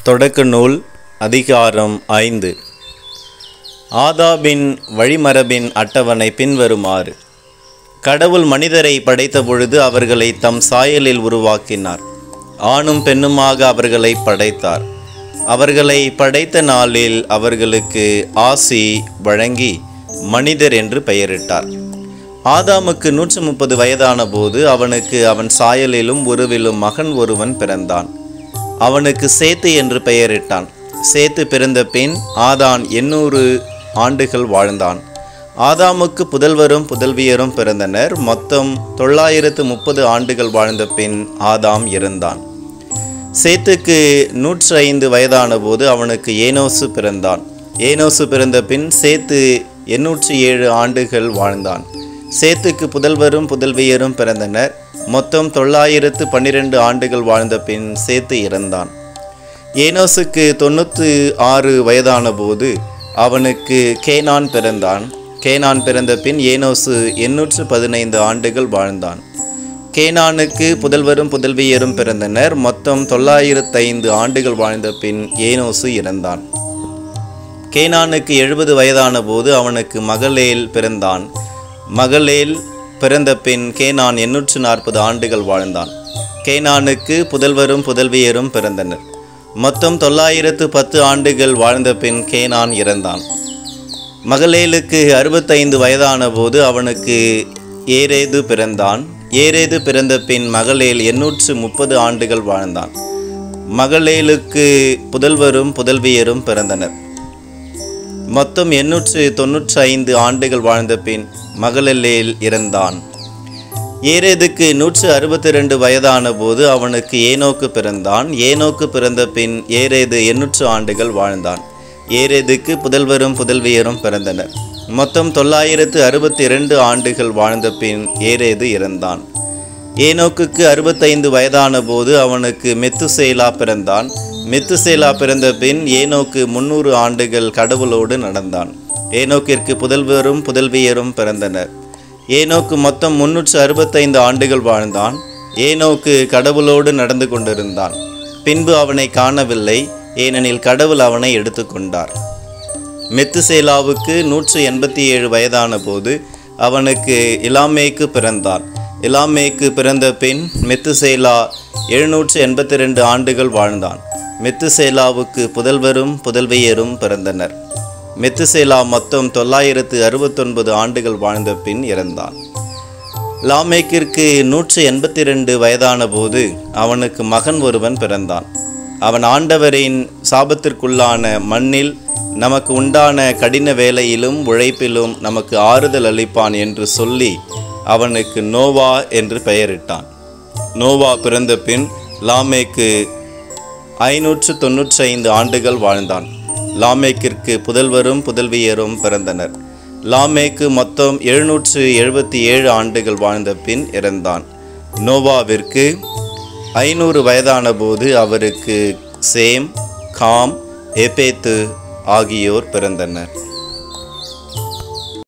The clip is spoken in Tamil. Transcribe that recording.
தொடக்க நூல் அதிகாரம் 5. ஆதாமின் வழிமரபின் அட்டவணை பின்வருமாறு. கடவுள் மனிதரை படைத்த பொழுது அவர்களை தம் சாயலில் உருவாக்கினார். ஆணும் பெண்ணுமாக அவர்களை படைத்தார். அவர்களை படைத்த நாளில் அவர்களுக்கு ஆசி வழங்கி மனிதர் என்று பெயரிட்டார். ஆதாமுக்கு 130 வயதான போது அவனுக்கு அவன் சாயலிலும் உருவிலும் மகன் ஒருவன் பிறந்தான். அவனுக்கு சேத்து என்று பெயரிட்டான். சேத்து பிறந்த பின் ஆதான் 800 ஆண்டுகள் வாழ்ந்தான். ஆதாமுக்கு புதல்வரும் புதல்வியரும் பிறந்தனர். மொத்தம் 930 ஆண்டுகள் வாழ்ந்த பின் ஆதாம் இறந்தான். சேத்துக்கு 105 வயதான போது அவனுக்கு ஏனோசு பிறந்தான். ஏனோசு பிறந்த பின் சேத்து 807 ஆண்டுகள் வாழ்ந்தான். சேத்துக்கு புதல்வரும் புதல்வியரும் பிறந்தனர். மொத்தம் 912 ஆண்டுகள் வாழ்ந்த பின் சேத்து இறந்தான். ஏனோசுக்கு 96 வயதான போது அவனுக்கு கேனான் பிறந்தான். கேனான் பிறந்த பின் ஏனோசு 815 ஆண்டுகள் வாழ்ந்தான். கேனானுக்கு புதல்வரும் புதல்வியரும் பிறந்தனர். மொத்தம் 905 ஆண்டுகள் வாழ்ந்த பின் ஏனோசு இறந்தான். கேனானுக்கு 70 வயதான போது அவனுக்கு மகலேல் பிறந்தான். மகலேல் பிறந்த பின் கேனான் 840 ஆண்டுகள் வாழ்ந்தான். கேனானுக்கு புதல்வரும் புதல்வியரும் பிறந்தனர். மொத்தம் 910 ஆண்டுகள் வாழ்ந்த பின் கேனான் இறந்தான். மகலேலுக்கு 65 வயதான போது அவனுக்கு ஏரேது பிறந்தான். ஏரேது பிறந்த பின் மகலேல் 830 ஆண்டுகள் வாழ்ந்தான். மகலேலுக்கு புதல்வரும் புதல்வியரும் பிறந்தனர். மொத்தம் 895 ஆண்டுகள் வாழ்ந்த பின் மகலேல் இறந்தான். ஏரேதுக்கு 162 வயதான போது அவனுக்கு ஏனோக்கு பிறந்தான். ஏனோக்கு பிறந்த பின் ஏரேது 800 ஆண்டுகள் வாழ்ந்தான். ஏரேதுக்கு புதல்வரும் புதல்வியரும் பிறந்தனர். மொத்தம் 962 ஆண்டுகள் வாழ்ந்த பின் ஏரேது இறந்தான். ஏனோக்குக்கு 65 வயதான போது அவனுக்கு மெத்துசேலா பிறந்தான். மெத்துசேலா பிறந்த பின் ஏனோக்கு 300 ஆண்டுகள் கடவுளோடு நடந்தான். ஏனோக்கிற்கு புதல்வரும் புதல்வியரும் பிறந்தனர். ஏனோக்கு மொத்தம் 365 ஆண்டுகள் வாழ்ந்தான். ஏனோக்கு கடவுளோடு நடந்து கொண்டிருந்தான். பின்பு அவனை காணவில்லை, ஏனெனில் கடவுள் அவனை எடுத்துக்கொண்டார். மெத்துசேலாவுக்கு 187 வயதான போது அவனுக்கு இலாமேக்கு பிறந்தான். இலாமேக்கு பிறந்த பின் மெத்துசேலா 782 ஆண்டுகள் வாழ்ந்தான். மெத்துசேலாவுக்கு புதல்வரும் புதல்வியரும் பிறந்தனர். மெத்துசேலா மொத்தம் 969 ஆண்டுகள் வாழ்ந்த பின் இறந்தான். லாமேக்கிற்கு 182 வயதான போது அவனுக்கு மகன் ஒருவன் பிறந்தான். அவன் ஆண்டவரின் சாபத்திற்குள்ளான மண்ணில் நமக்கு உண்டான கடின வேலையிலும் உழைப்பிலும் நமக்கு ஆறுதல் அளிப்பான் என்று சொல்லி அவனுக்கு நோவா என்று பெயரிட்டான். நோவா பிறந்த பின் லாமேக்கு 595 ஆண்டுகள் வாழ்ந்தான். லாமேக்கிற்கு புதல்வரும் புதல்வியரும் பிறந்தனர். லாமேக்கு மொத்தம் 777 ஆண்டுகள் வாழ்ந்த பின் இறந்தான். நோவாவிற்கு 500 வயதான போது அவருக்கு சேம், காம், எபேத்து ஆகியோர் பிறந்தனர்.